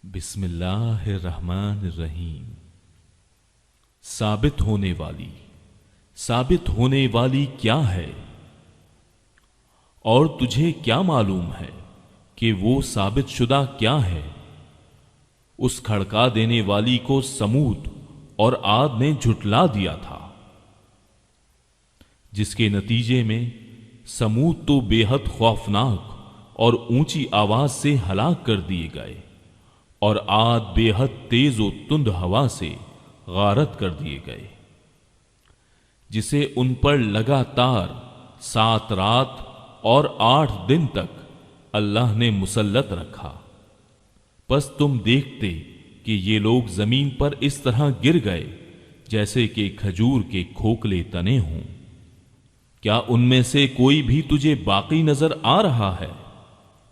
بسم اللہ الرحمن الرحیم۔ ثابت ہونے والی کیا ہے؟ اور تجھے کیا معلوم ہے کہ وہ ثابت شدہ کیا ہے؟ اس کھڑکا دینے والی کو سمود اور عاد نے جھٹلا دیا تھا، جس کے نتیجے میں سمود تو بے حد خوفناک اور اونچی آواز سے ہلاک کر دیے گئے، اور عاد بے حد تیز و تند ہوا سے غارت کر دیے گئے، جسے ان پر لگاتار 7 رات اور 8 دن تک اللہ نے مسلط رکھا۔ پس تم دیکھتے کہ یہ لوگ زمین پر اس طرح گر گئے جیسے کہ کھجور کے کھوکھلے تنے ہوں۔ کیا ان میں سے کوئی بھی تجھے باقی نظر آ رہا ہے؟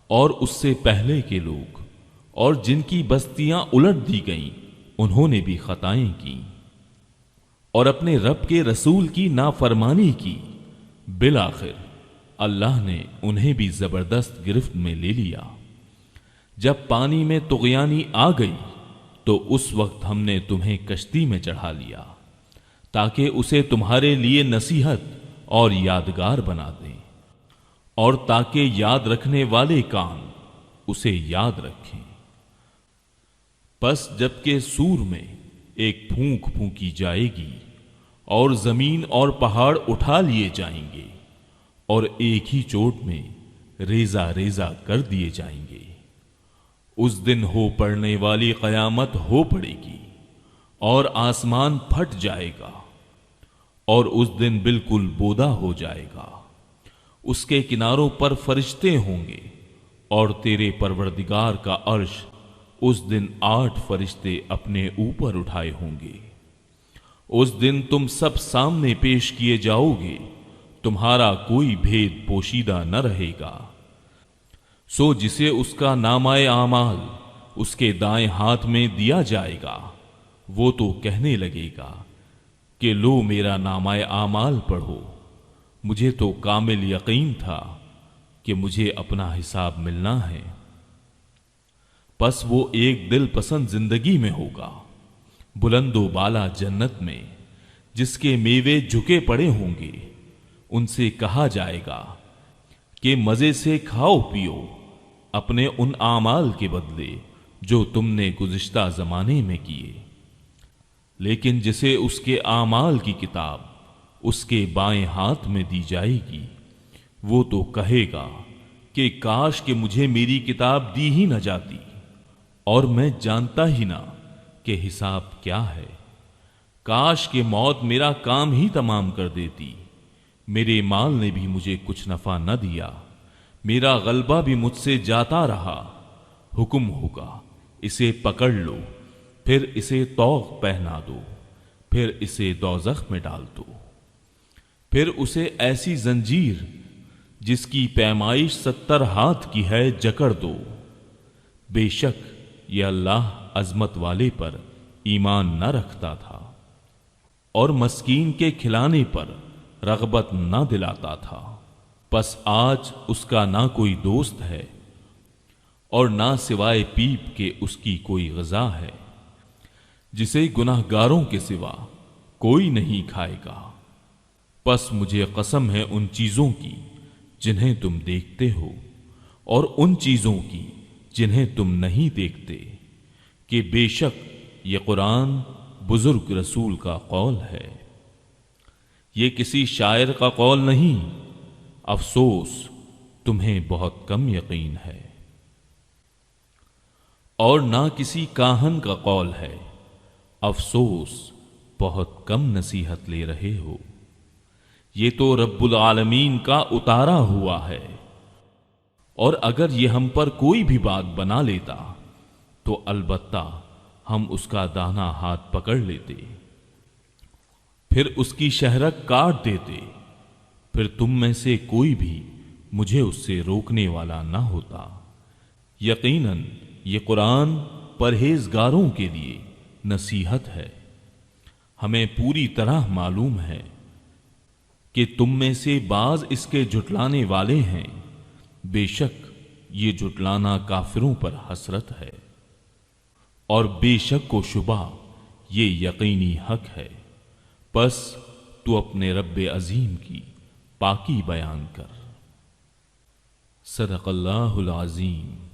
اور اس سے پہلے کے لوگ اور جن کی بستیاں الٹ دی گئیں، انہوں نے بھی خطائیں کی اور اپنے رب کے رسول کی نافرمانی کی۔ بالآخر اللہ نے انہیں بھی زبردست گرفت میں لے لیا۔ جب پانی میں طغیانی آ گئی تو اس وقت ہم نے تمہیں کشتی میں چڑھا لیا تاکہ اسے تمہارے لیے نصیحت اور یادگار بنا دیں، اور تاکہ یاد رکھنے والے کان اسے یاد رکھیں۔ پس جبکہ سور میں ایک پھونک پھونکی جائے گی اور زمین اور پہاڑ اٹھا لیے جائیں گے اور ایک ہی چوٹ میں ریزہ ریزہ کر دیے جائیں گے، اس دن ہو پڑنے والی قیامت ہو پڑے گی اور آسمان پھٹ جائے گا اور اس دن بالکل بودا ہو جائے گا۔ اس کے کناروں پر فرشتے ہوں گے، اور تیرے پروردگار کا عرش اس دن 8 فرشتے اپنے اوپر اٹھائے ہوں گے۔ اس دن تم سب سامنے پیش کیے جاؤ گے، تمہارا کوئی بھید پوشیدہ نہ رہے گا۔ سو جسے اس کا نامہ اعمال اس کے دائیں ہاتھ میں دیا جائے گا، وہ تو کہنے لگے گا کہ لو میرا نامہ اعمال پڑھو، مجھے تو کامل یقین تھا کہ مجھے اپنا حساب ملنا ہے۔ پس وہ ایک دل پسند زندگی میں ہوگا، بلند و بالا جنت میں، جس کے میوے جھکے پڑے ہوں گے۔ ان سے کہا جائے گا کہ مزے سے کھاؤ پیو اپنے ان اعمال کے بدلے جو تم نے گزشتہ زمانے میں کیے۔ لیکن جسے اس کے اعمال کی کتاب اس کے بائیں ہاتھ میں دی جائے گی، وہ تو کہے گا کہ کاش کہ مجھے میری کتاب دی ہی نہ جاتی، اور میں جانتا ہی نہ کہ حساب کیا ہے۔ کاش کہ موت میرا کام ہی تمام کر دیتی، میرے مال نے بھی مجھے کچھ نفع نہ دیا، میرا غلبہ بھی مجھ سے جاتا رہا۔ حکم ہوگا اسے پکڑ لو، پھر اسے طوق پہنا دو، پھر اسے دوزخ میں ڈال دو، پھر اسے ایسی زنجیر جس کی پیمائش 70 ہاتھ کی ہے جکڑ دو۔ بے شک یہ اللہ عظمت والے پر ایمان نہ رکھتا تھا اور مسکین کے کھلانے پر رغبت نہ دلاتا تھا۔ پس آج اس کا نہ کوئی دوست ہے اور نہ سوائے پیپ کے اس کی کوئی غذا ہے، جسے گناہ گاروں کے سوا کوئی نہیں کھائے گا۔ پس مجھے قسم ہے ان چیزوں کی جنہیں تم دیکھتے ہو اور ان چیزوں کی جنہیں تم نہیں دیکھتے، کہ بے شک یہ قرآن بزرگ رسول کا قول ہے، یہ کسی شاعر کا قول نہیں۔ افسوس تمہیں بہت کم یقین ہے، اور نہ کسی کاہن کا قول ہے، افسوس بہت کم نصیحت لے رہے ہو۔ یہ تو رب العالمین کا اتارا ہوا ہے، اور اگر یہ ہم پر کوئی بھی بات بنا لیتا تو البتہ ہم اس کا دانا ہاتھ پکڑ لیتے، پھر اس کی شہرک کاٹ دیتے، پھر تم میں سے کوئی بھی مجھے اس سے روکنے والا نہ ہوتا۔ یقیناً یہ قرآن پرہیزگاروں کے لیے نصیحت ہے۔ ہمیں پوری طرح معلوم ہے کہ تم میں سے بعض اس کے جھٹلانے والے ہیں، بے شک یہ جھٹلانا کافروں پر حسرت ہے۔ اور بے شک و شبہ یہ یقینی حق ہے، پس تو اپنے رب عظیم کی پاکی بیان کر۔ صدق اللہ العظیم۔